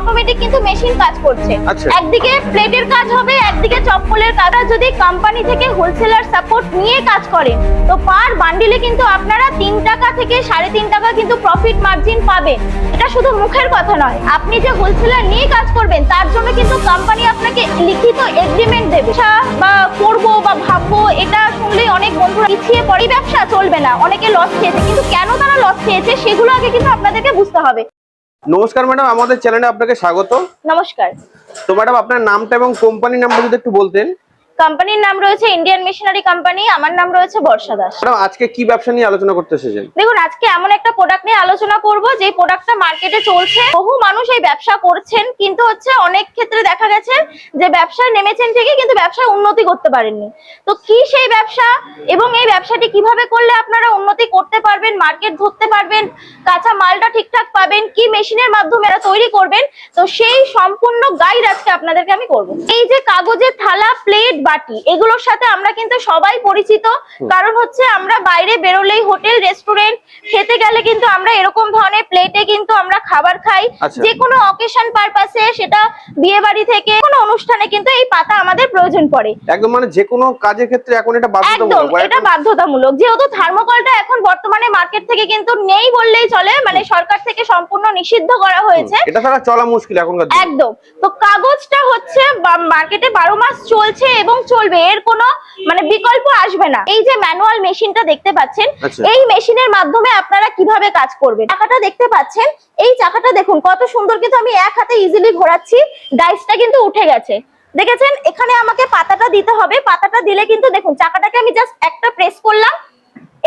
Automatic কিন্তু machine কাজ করছে। একদিকে প্লেটের কাজ হবে, একদিকে চপ্পলের কাজ। যদি কোম্পানি থেকে হোলসেলার সাপোর্ট নিয়ে কাজ করেন তো পার বান্ডিলে কিন্তু আপনারা 3 টাকা থেকে 3.5 টাকা কিন্তু প্রফিট মার্জিন পাবেন। এটা শুধু মুখের কথা নয়, আপনি যে হোলসেলার নিয়ে কাজ করবেন তার জন্য কিন্তু কোম্পানি আপনাকে লিখিত এগ্রিমেন্ট দেবে। বা করবো বা ভাববো এটা শুনলেই অনেক বন্ধুরা পিছিয়ে পড়ে, ব্যবসা চলবে না, অনেকে লস খেয়েছে। কিন্তু কেন তারা লস খেয়েছে সেগুলো আগে কিন্তু আপনাদেরকে বুঝতে হবে। নমস্কার ম্যাডাম, আমাদের চ্যানেলে আপনাকে স্বাগত। নমস্কার। তো ম্যাডাম, আপনার নামটা এবং কোম্পানির নামটা যদি একটু বলতেন। কোম্পানির নাম রয়েছে ইন্ডিয়ান মেশিনারি কোম্পানি, আমার নাম রয়েছে বর্ষা দাস। ম্যাডাম, আজকে কি ব্যবসা নিয়ে আলোচনা করতে এসেছেন? দেখুন, আজকে এমন একটা প্রোডাক্ট নিয়ে আলোচনা করব যে প্রোডাক্টটা মার্কেটে চলছে, বহু মানুষ এই ব্যবসা করছেন, কিন্তু অনেক ক্ষেত্রে দেখা গেছে যে ব্যবসায় নেমেছেন ঠিকই কিন্তু ব্যবসায় উন্নতি করতে পারেননি। তো কি সেই ব্যবসা এবং এই ব্যবসাটি কিভাবে করলে আপনারা উন্নতি করতে পারবেন, মার্কেট ধরতে পারবেন, কাঁচা মালটা ঠিকঠাক পাবেন, কি মেশিনের মাধ্যমে এরা তৈরি করবেন, তো সেই সম্পূর্ণ গাইড আজকে আপনাদেরকে আমি করব। এই যে কাগজের থালা, প্লেট, বাটি, এগুলোর সাথে আমরা কিন্তু সবাই পরিচিত। কারণ আমরা বাইরে বেরোলেই হোটেল রেস্টুরেন্ট খেতে গেলে কিন্তু আমরা এরকম ধরনের প্লেটে কিন্তু আমরা খাবার খাই। যে কোনো অকেশন পারপাসে, সেটা বিয়ে বাড়ি থেকে কোনো অনুষ্ঠানে কিন্তু এই পাতা আমাদের প্রয়োজন পড়ে। একদম, মানে যে কোনো কাজের ক্ষেত্রে এখন এটা বাধ্যতামূলক। এটা বাধ্যতামূলক, যেহেতু থার্মোকলটা এখন বর্তমানে মার্কেট থেকে কিন্তু নেই বললেই চলে, মানে সরকার থেকে সম্পূর্ণ নিষিদ্ধ করা হয়েছে। এটা ছাড়া চলা মুশকিল এখনকার দিনে। একদম। তো কাগজটা মার্কেটে 12 মাস চলছে এবং চলবে, এর কোনো বিকল্প আসবে না। এই যে ম্যানুয়াল মেশিনটা দেখতে পাচ্ছেন, এই মেশিনের মাধ্যমে আপনারা কিভাবে কাজ করবেন। চাকাটা দেখতে পাচ্ছেন, এই চাকাটা দেখুন কত সুন্দর, কিন্তু আমি এক হাতে ইজিলি ঘোরাচ্ছি, ডাইসটা কিন্তু উঠে গেছে। দেখেছেন, এখানে আমাকে পাতাটা দিতে হবে, পাতাটা দিলে কিন্তু দেখুন চাকাটাকে আমি জাস্ট একটা প্রেস করলাম,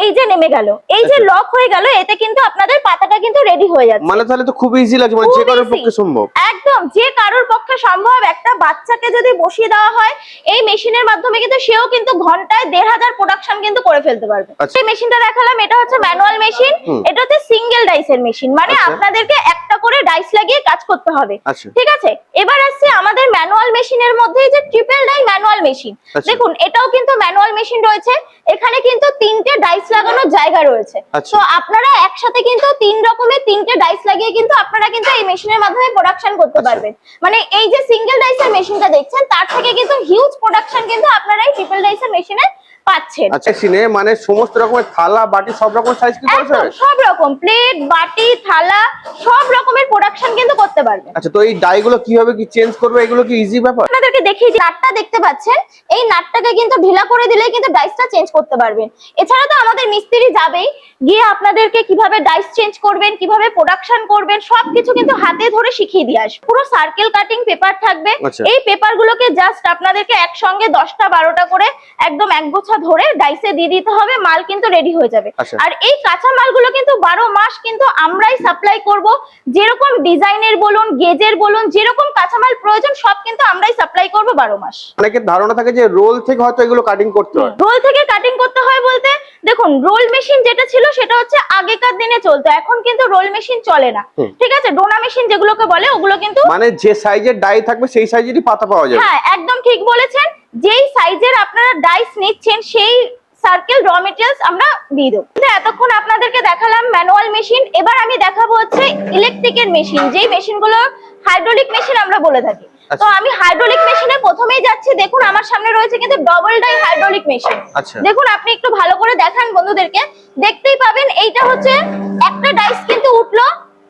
এই যে নেমে গেল, এই যে লক হয়ে গেল, এতে কিন্তু আপনাদের পাতাটা কিন্তু রেডি হয়ে যাচ্ছে। মানে তাহলে তো খুব ইজি লাগছে, মানে যে কারোর পক্ষে সম্ভব। একদম, যে কারোর পক্ষে সম্ভব। একটা বাচ্চাকে যদি বসিয়ে দেওয়া হয় এই মেশিনের মাধ্যমে কিন্তু সেও কিন্তু ঘন্টায় 1500 প্রোডাকশন কিন্তু করে ফেলতে পারবে। এই মেশিনটা দেখালাম, এটা হচ্ছে ম্যানুয়াল মেশিন, এটা হচ্ছে সিঙ্গেল ডাইসের মেশিন, মানে আপনাদেরকে একটা করে ডাইস লাগিয়ে কাজ করতে হবে। ঠিক আছে, এবার আসছে আমাদের ম্যানুয়াল মেশিনের মধ্যে যে ট্রিপল ডাই ম্যানুয়াল মেশিন। দেখুন, এটাও কিন্তু ম্যানুয়াল মেশিন রয়েছে, এখানে কিন্তু 3টে ডাইস লাগানোর জায়গা রয়েছে। তো আপনারা একসাথে কিন্তু 3 রকমের 3টে ডাইস লাগিয়ে কিন্তু আপনারা কিন্তু এই মেশিনের মাধ্যমে প্রোডাকশন করতে পারবেন। মানে এই যে সিঙ্গেল ডাইসের মেশিনটা দেখছেন তার থেকে কিন্তু হিউজ প্রোডাকশন কিন্তু আপনারা এই ট্রিপল ডাইসের মেশিনে পাচ্ছেন। মানে সমস্ত রকমের থালা, বাটি, সব রকম সাইজ কি করা যাবে? সব রকম প্লেট, বাটি, থালা, সব রকমের প্রোডাকশন কিন্তু করতে পারবেন। আচ্ছা, তো এই ডাইগুলো কিভাবে কি চেঞ্জ করবে, এগুলো কি ইজি ব্যাপার? আপনাদেরকে দেখিয়ে যে নাটটা দেখতে পাচ্ছেন, এই নাটটাকে কিন্তু ঢিলা করে দিলেই কিন্তু ডাইসটা চেঞ্জ করতে পারবেন। এছাড়া তো আমাদের মিস্ত্রি যাবেই, গিয়ে আপনাদেরকে কিভাবে ডাইস চেঞ্জ করবেন, কিভাবে প্রোডাকশন করবেন, সবকিছু কিন্তু হাতে ধরে শিখিয়ে দিয়ে আসবে। পুরো সার্কেল কাটিং পেপার থাকবে, এই পেপারগুলোকে জাস্ট আপনাদেরকে একসঙ্গে 10টা 12টা করে একদম একগোছা ধরে ডাইসে দিয়ে দিতে হবে, মাল কিন্তু রেডি হয়ে যাবে। আর এই কাঁচা মালগুলো কিন্তু 12 মাস কিন্তু আমরাই সাপ্লাই করব। যেরকম ডিজাইনের বলুন, গেজের বলুন, যেরকম কাঁচামাল প্রয়োজন সব কিন্তু আমরাই সাপ্লাই করব 12 মাস। অনেকের ধারণা থাকে যে রোল থেকে হয়তো এগুলো কাটিং করতে হয়। রোল থেকে কাটিং করতে হয় বলতে, দেখুন রোল মেশিন যেটা ছিল সেটা হচ্ছে আগেকার দিনে চলতো, এখন কিন্তু রোল মেশিন চলে না। ঠিক আছে, ডোনা মেশিন যেগুলোকে বলে ওগুলো কিন্তু, মানে যে সাইজের ডাই থাকবে সেই সাইজেরই পাতা পাওয়া যাবে। হ্যাঁ, একদম ঠিক বলেছেন। যেই সাইজের আপনারা ডাইস নিচ্ছেন সেই সার্কেল র মেটেরিয়ালস আমরা দিয়ে দেব। এতক্ষণ আপনাদেরকে দেখালাম ম্যানুয়াল মেশিন, এবার আমি দেখাবো হচ্ছে ইলেকট্রিকের মেশিন, যেই মেশিনগুলো হাইড্রোলিক মেশিন আমরা বলে থাকি। তো আমি হাইড্রোলিক মেশিনে প্রথমেই যাচ্ছি। দেখুন আমার সামনে রয়েছে কিন্তু ডবল ডাই হাইড্রোলিক মেশিন। দেখুন, আপনি একটু ভালো করে দেখান বন্ধুদেরকে, দেখতেই পাবেন এইটা হচ্ছে একটা ডাইস কিন্তু উঠলো,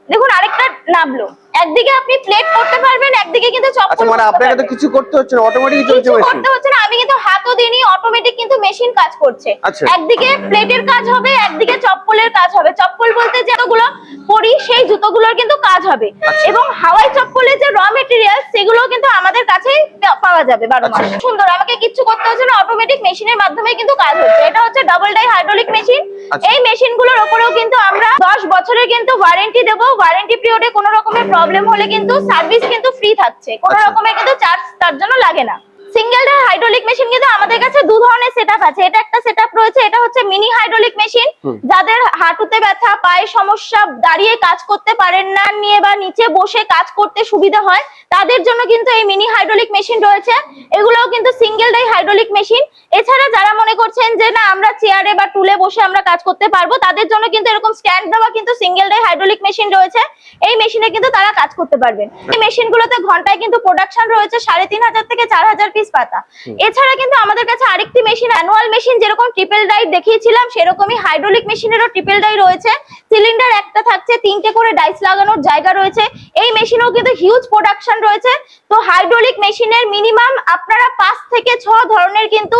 দেখুন আরেকটা নামলো। একদিকে আপনি প্লেট করতে পারবেন, একদিকে কিন্তু চপ্পল। মানে আপনাকে তো কিছু করতে হচ্ছে না, অটোমেটিক চলছে মেশিন। করতে হচ্ছে না, আমি কিন্তু হাতও দিইনি, অটোমেটিক কিন্তু মেশিন কাজ করছে। একদিকে প্লেটের কাজ হবে, একদিকে চপ্পলের কাজ হবে। চপ্পল বলতে যেগুলো পরি সেই জুতোগুলোর কিন্তু কাজ হবে, এবং হাওয়াই চপ্পলের যে র মেটেরিয়াল সেগুলো কিন্তু আমাদের কাছেই পাওয়া যাবে 12 মাস। সুন্দর, আমাকে কিছু করতে হচ্ছে না, অটোমেটিক মেশিনের মাধ্যমে কিন্তু কাজ হচ্ছে। এটা হচ্ছে ডাবল ডাই হাইড্রোলিক মেশিন। এই মেশিনগুলোর উপরেও কিন্তু আমরা 10 বছরের কিন্তু ওয়ারেন্টি দেব। ওয়ারেন্টি পিরিয়ডে কোনো রকমের প্রবলেম হলে কিন্তু সার্ভিস কিন্তু ফ্রি থাকছে, কোনো রকমের কিন্তু চার্জ তার জন্য লাগে না। সিঙ্গেল ডাই হাইড্রোলিক মেশিন কিন্তু আমাদের কাছে দু ধরনের সেটআপ আছে। এটা একটা সেটআপ রয়েছে, এটা হচ্ছে মিনি হাইড্রোলিক মেশিন। যাদের হাঁটুতে ব্যথা, পায়ে সমস্যা, দাঁড়িয়ে কাজ করতে পারেন না, নিয়ে বা নিচে বসে কাজ করতে সুবিধা হয়, তাদের জন্য কিন্তু এই মিনি হাইড্রোলিক মেশিন রয়েছে। এগুলোও কিন্তু সিঙ্গেল ডাই হাইড্রোলিক মেশিন। এছাড়া যারা মনে করছেন যে না আমরা চেয়ারে বা টুলে বসে আমরা কাজ করতে পারবো, তাদের জন্য কিন্তু এরকম স্ট্যান্ড দেওয়া কিন্তু সিঙ্গেল ডাই হাইড্রোলিক মেশিন রয়েছে। এই মেশিনে কিন্তু তারা কাজ করতে পারবেন। এই মেশিনগুলোতে ঘন্টায় কিন্তু প্রোডাকশন রয়েছে 3500 থেকে 4000 পিস পাতা। এছাড়া কিন্তু আমাদের কাছে আরেকটি মেশিন, ম্যানুয়াল মেশিন, যেরকম ট্রিপল ডাই দেখিয়েছিলাম সেরকমই হাইড্রোলিক মেশিনেরও ট্রিপল ডাই রয়েছে। সিলিন্ডার একটা থাকছে, 3টে করে ডাইস লাগানোর জায়গা রয়েছে। এই মেশিনেও কিন্তু হিউজ প্রোডাকশন রয়েছে। তো হাইড্রোলিক মেশিনের মিনিমাম আপনারা 5 থেকে 6 ধরনের কিন্তু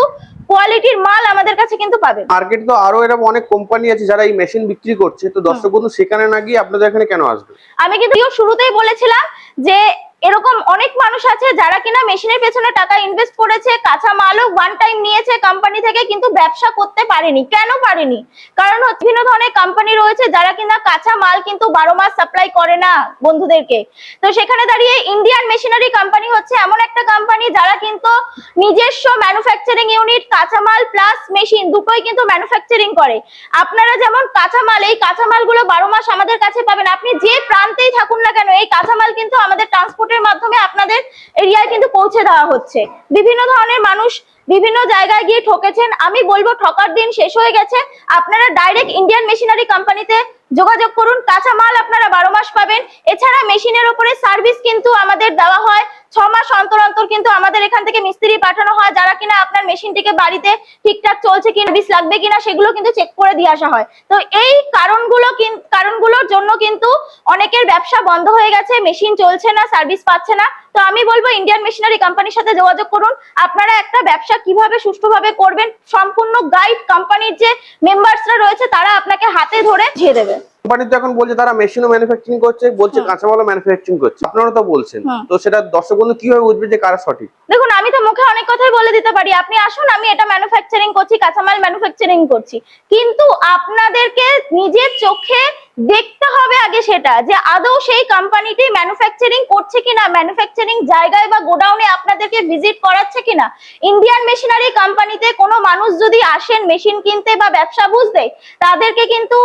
কোয়ালিটির মাল আমাদের কাছে কিন্তু পাবেন। মার্কেটে তো আরো এরকম অনেক কোম্পানি আছে যারা এই মেশিন বিক্রি করছে, তো দর্শক বন্ধু সেখানে না গিয়ে আপনাদের এখানে কেন আসবে? আমি কিন্তু শুরুতেই বলেছিলাম যে এরকম অনেক মানুষ আছে যারা কিনা মেশিনের পেছনে টাকা ইনভেস্ট করেছে, কাঁচা মালও ওয়ান টাইম নিয়েছে কোম্পানি থেকে, কিন্তু ব্যবসা করতে পারেনি। কেন পারেনি? কারণ হচ্ছে বিভিন্ন ধরনের কোম্পানি রয়েছে যারা কিনা কাঁচা মাল কিন্তু 12 মাস সাপ্লাই করে না বন্ধুদেরকে। তো সেখানে দাঁড়িয়ে ইন্ডিয়ান মেশিনারি কোম্পানি হচ্ছে এমন একটা কোম্পানি যারা কিন্তু নিজস্ব ম্যানুফ্যাকচারিং ইউনিট, কাঁচা মাল প্লাস মেশিন দুটোই কিন্তু ম্যানুফ্যাকচারিং করে। আপনারা যেমন কাঁচা মাল, এই কাঁচা মালগুলো 12 মাস আমাদের কাছে পাবেন। আপনি যে প্রান্তেই থাকুন না কেন, এই কাঁচা মাল কিন্তু আমাদের ট্রান্সপোর্টের মাধ্যমে আপনাদের এরিয়ায় কিন্তু পৌঁছে দেওয়া হচ্ছে। বিভিন্ন ধরনের মানুষ বিভিন্ন জায়গায় গিয়ে ঠকেছেন। আমি বলবো ঠকার দিন শেষ হয়ে গেছে। আপনারা ডাইরেক্ট ইন্ডিয়ান মেশিনারি কোম্পানিতে যোগাযোগ করুন, কাঁচা মাল আপনারা 12 মাস পাবেন। এছাড়া মেশিনের উপরে সার্ভিস কিন্তু আমাদের দেওয়া হয় 6 মাস অন্তর অন্তর। কিন্তু আমাদের এখান থেকে মিস্ত্রি পাঠানো হয় যারা কিনা আপনার মেশিনটিকে বাড়িতে ঠিকঠাক চলছে কিনা, সার্ভিস লাগবে কিনা সেগুলো কিন্তু চেক করে দিয়ে আসা হয়। তো এই কারণগুলোর জন্য কিন্তু অনেকের ব্যবসা বন্ধ হয়ে গেছে, মেশিন চলছে না, সার্ভিস পাচ্ছে না। তো আমি বলবো ইন্ডিয়ান মেশিনারি কোম্পানির সাথে যোগাযোগ করুন। আপনারা একটা ব্যবসা কিভাবে সুষ্ঠুভাবে করবেন সম্পূর্ণ গাইড কোম্পানির যে মেম্বারসরা রয়েছে তারা আপনাকে হাতে ধরে বুঝিয়ে দেবে। কোম্পানি তো এখন বলছে তারা মেশিনও ম্যানুফ্যাকচারিং করছে, বলছে কাঁচামালও ম্যানুফ্যাকচারিং করছে, আপনারা তো বলছেন। তো সেটা দর্শক বন্ধু কিভাবে বুঝবে যে কারা সঠিক? দেখুন, আমি তো মুখে অনেক কথাই বলে দিতে পারি, আপনি আসুন আমি এটা ম্যানুফ্যাকচারিং করছি, কাঁচামাল ম্যানুফ্যাকচারিং করছি, কিন্তু আপনাদেরকে নিজের চোখে দেখতে হবে আগে সেটা যে আদৌ সেই কোম্পানিটি ম্যানুফ্যাকচারিং করছে কিনা, ম্যানুফ্যাকচারিং জায়গায় বা গোডাউনে আপনাদেরকে ভিজিট করাচ্ছে কিনা। ইন্ডিয়ান মেশিনারি কোম্পানিতে কোনো মানুষ যদি আসেন মেশিন কিনতে বা ব্যবসা বুঝতে, তাদেরকে কিন্তু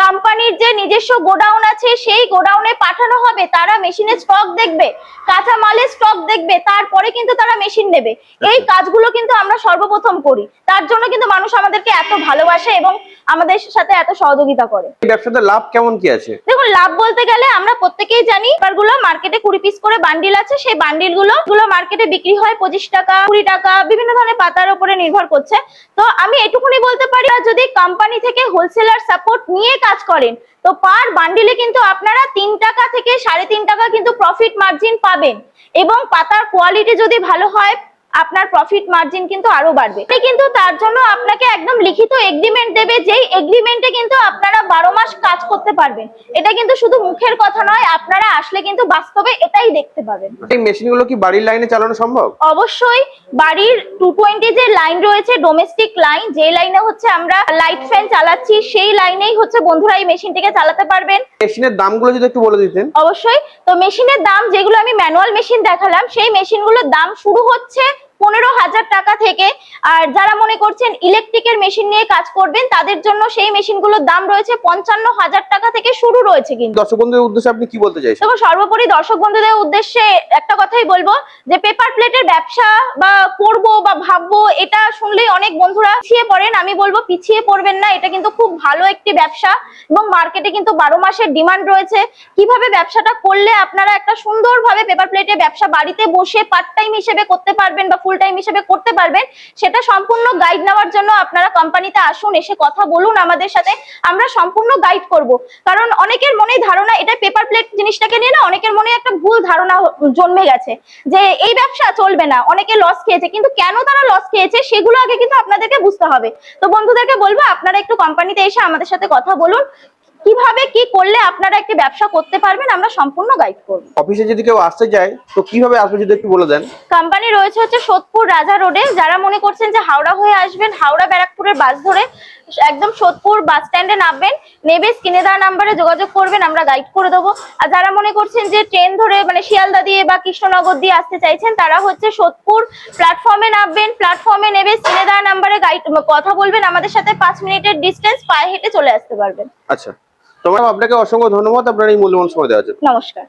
কোম্পানির যে নিজস্ব গোডাউন আছে সেই গোডাউনে পাঠানো হবে। তারা মেশিনের স্টক দেখবে, কাঁচা মালের স্টক দেখবে, তারপরে কিন্তু তারা মেশিন নেবে। এই কাজগুলো কিন্তু আমরা সর্বপ্রথম করি। তার জন্য কিন্তু মানুষ আমাদেরকে এত ভালোবাসে এবং আমাদের সাথে এত সহযোগিতা করে। এই ব্যবসাতে লাভ কেমন কি আছে? দেখুন, লাভ বলতে গেলে আমরা প্রত্যেকেই জানি পেপারগুলো মার্কেটে 20 পিস করে বান্ডিল আছে। সেই বান্ডিলগুলো মার্কেটে বিক্রি হয় 25 টাকা, 20 টাকা, বিভিন্ন ধরনের পাতার উপরে নির্ভর করছে। তো আমি এটুকুনি বলতে পারি, যদি কোম্পানি থেকে হোলসেলার সাপোর্ট নিয়ে কাজ করেন তো পার বান্ডিলে কিন্তু আপনারা 3 টাকা থেকে 3.5 টাকা কিন্তু প্রফিট মার্জিন পাবেন। এবং পাতার কোয়ালিটি যদি ভালো হয় আপনার প্রফিট মার্জিন কিন্তু আরো বাড়বে। কিন্তু তার জন্য আপনাকে একদম লিখিত এগ্রিমেন্ট দেবে, যেই এগ্রিমেন্টে কিন্তু আপনারা 12 মাস কাজ করতে পারবেন। এটা কিন্তু শুধু মুখের কথা নয়, আপনারা আসলে কিন্তু বাস্তবে এটাই দেখতে পাবেন। এই মেশিনগুলো কি বাড়ির লাইনে চালানো সম্ভব? অবশ্যই। বাড়ির 220 যে লাইন রয়েছে, ডোমেস্টিক লাইন, যে লাইনে হচ্ছে আমরা লাইট ফ্যান চালাচ্ছি, সেই লাইনেই হচ্ছে বন্ধুরা এই মেশিনটিকে চালাতে পারবেন। মেশিনের দামগুলো যদি একটু বলে দিতেন। অবশ্যই। তো মেশিনের দাম, যেগুলো আমি ম্যানুয়াল মেশিন দেখালাম, সেই মেশিনগুলোর দাম শুরু হচ্ছে 15,000 টাকা থেকে। আর যারা মনে করছেন ইলেকট্রিকের মেশিন নিয়ে কাজ করবেন তাদের জন্য সেই মেশিনগুলোর দাম রয়েছে 55,000 টাকা থেকে শুরু রয়েছে। কিন্তু দর্শক বন্ধুদের উদ্দেশ্যে আপনি কি বলতে চাইছেন? দেখো, সর্বোপরি দর্শক বন্ধুদের উদ্দেশ্যে একটা কথাই বলবো যে পেপার প্লেটের ব্যবসা বা করবো বা ভাববো, এটা শুনলেই অনেক বন্ধুরা পিছিয়ে পড়েন। আমি বলবো পিছিয়ে পড়বেন না, এটা কিন্তু খুব ভালো একটি ব্যবসা এবং মার্কেটে কিন্তু 12 মাসের ডিমান্ড রয়েছে। কিভাবে ব্যবসাটা করলে আপনারা একটা সুন্দরভাবে পেপার প্লেটের ব্যবসা বাড়িতে বসে পার্ট টাইম হিসেবে করতে পারবেন বা ফুল টাইম হিসেবে করতে পারবেন, সেটা সম্পূর্ণ গাইড নেওয়ার জন্য আপনারা কোম্পানিতে আসুন, এসে কথা বলুন আমাদের সাথে, আমরা সম্পূর্ণ গাইড করব। কারণ অনেকের মনে ধারণা, এটা পেপার প্লেট জিনিসটাকে নিয়ে না অনেকের মনে একটা ভুল ধারণা জন্মে গেছে যে এই ব্যবসা চলবে না, অনেকে লস খেয়েছে। কিন্তু কেন তারা লস খেয়েছে সেগুলো আগে কিন্তু আপনাদেরকে বুঝতে হবে। তো বন্ধুদেরকে বলবো আপনারা একটু কোম্পানিতে এসে আমাদের সাথে কথা বলুন, কিভাবে কি করলে আপনারা একটি ব্যবসা করতে পারবেন, আমরা সম্পূর্ণ গাইড করব। অফিসে যদি কেউ আসতে চায় তো কিভাবে আসবে যদি একটু বলে দেন। কোম্পানি রয়েছে হচ্ছে সোদপুর রাজা রোডে। যারা মনে করছেন যে হাওড়া হয়ে আসবেন, হাওড়া ব্যারাকপুরের বাস ধরে একদম সোদপুর বাস স্ট্যান্ডে নামবেন, নেবে স্ক্রিনে দেওয়া নাম্বারে যোগাযোগ করবেন, আমরা গাইড করে দেবো। আর যারা মনে করছেন যে ট্রেন ধরে মানে শিয়ালদা দিয়ে বা কৃষ্ণনগর দিয়ে আসতে চাইছেন, তারা হচ্ছে সোদপুর প্ল্যাটফর্মে নামবেন, প্ল্যাটফর্মে নেবে স্ক্রিনে দেওয়া নাম্বারে গাইড কথা বলবেন, আমাদের সাথে 5 মিনিটের ডিস্টেন্স, পায়ে হেঁটে চলে আসতে পারবেন। আচ্ছা, তো ম্যাডাম আপনাকে অসংখ্য ধন্যবাদ আপনার এই মূল্যবান সময় দেওয়ার জন্য। নমস্কার।